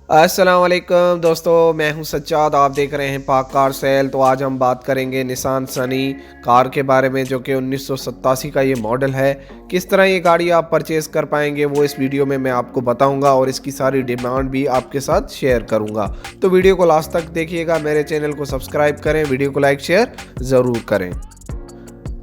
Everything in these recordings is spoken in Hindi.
अस्सलाम वालेकुम दोस्तों, मैं हूं सज्जाद। आप देख रहे हैं पाक कार सेल। तो आज हम बात करेंगे निसान सनी कार के बारे में, जो कि 1987 का ये मॉडल है। किस तरह ये गाड़ी आप परचेज़ कर पाएंगे वो इस वीडियो में मैं आपको बताऊंगा, और इसकी सारी डिमांड भी आपके साथ शेयर करूंगा। तो वीडियो को लास्ट तक देखिएगा। मेरे चैनल को सब्सक्राइब करें, वीडियो को लाइक शेयर ज़रूर करें।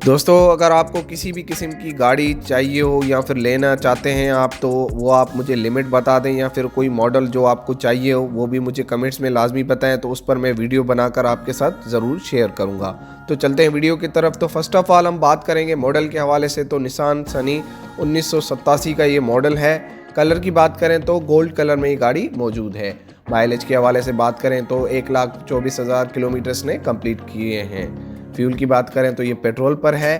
दोस्तों, अगर आपको किसी भी किस्म की गाड़ी चाहिए हो या फिर लेना चाहते हैं आप, तो वो आप मुझे लिमिट बता दें, या फिर कोई मॉडल जो आपको चाहिए हो वो भी मुझे कमेंट्स में लाजमी बताएं, तो उस पर मैं वीडियो बनाकर आपके साथ ज़रूर शेयर करूंगा। तो चलते हैं वीडियो की तरफ। तो फर्स्ट ऑफ ऑल हम बात करेंगे मॉडल के हवाले से। तो निसान सनी 1987 का ये मॉडल है। कलर की बात करें तो गोल्ड कलर में ये गाड़ी मौजूद है। माइलेज के हवाले से बात करें तो 1,24,000 किलोमीटर्स ने कंप्लीट किए हैं। फ्यूल की बात करें तो ये पेट्रोल पर है।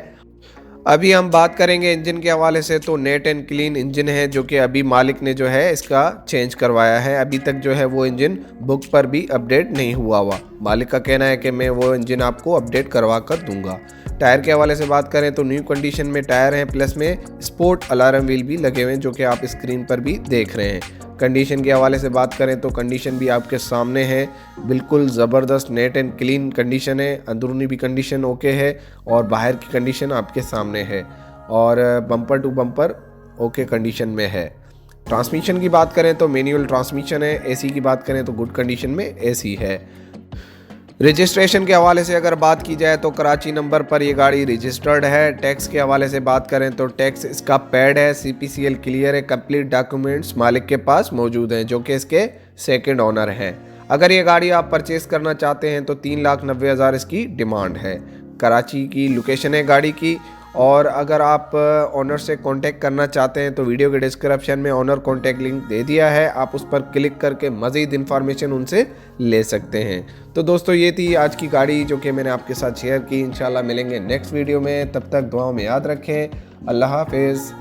अभी हम बात करेंगे इंजन के हवाले से। तो नेट एंड क्लीन इंजन है, जो कि अभी मालिक ने जो है इसका चेंज करवाया है। अभी तक जो है वो इंजन बुक पर भी अपडेट नहीं हुआ। मालिक का कहना है कि मैं वो इंजन आपको अपडेट करवा कर दूंगा। टायर के हवाले से बात करें तो न्यू कंडीशन में टायर हैं, प्लस में स्पोर्ट अलार्म व्हील भी लगे हुए हैं, जो कि आप स्क्रीन पर भी देख रहे हैं। कंडीशन के हवाले से बात करें तो कंडीशन भी आपके सामने है। बिल्कुल ज़बरदस्त नेट एंड क्लीन कंडीशन है। अंदरूनी भी कंडीशन ओके है और बाहर की कंडीशन आपके सामने है, और bumper to bumper okay condition में है। ट्रांसमिशन की बात करें तो मैनुअल ट्रांसमिशन है। एसी की बात करें तो गुड कंडीशन में एसी है। रजिस्ट्रेशन के हवाले से अगर बात की जाए तो कराची नंबर पर ये गाड़ी रजिस्टर्ड है। टैक्स के हवाले से बात करें तो टैक्स इसका पेड है, CPCL क्लियर है। कंप्लीट डॉक्यूमेंट्स मालिक के पास मौजूद हैं, जो कि इसके सेकंड ओनर हैं। अगर ये गाड़ी आप परचेज़ करना चाहते हैं तो 3,90,000 इसकी डिमांड है। कराची की लोकेशन है गाड़ी की। और अगर आप ऑनर से कांटेक्ट करना चाहते हैं तो वीडियो के डिस्क्रिप्शन में ऑनर कांटेक्ट लिंक दे दिया है, आप उस पर क्लिक करके मज़ीद इन्फॉर्मेशन उनसे ले सकते हैं। तो दोस्तों, ये थी आज की गाड़ी जो कि मैंने आपके साथ शेयर की। इंशाल्लाह मिलेंगे नेक्स्ट वीडियो में। तब तक दुआओं में याद रखें। अल्लाह हाफिज़।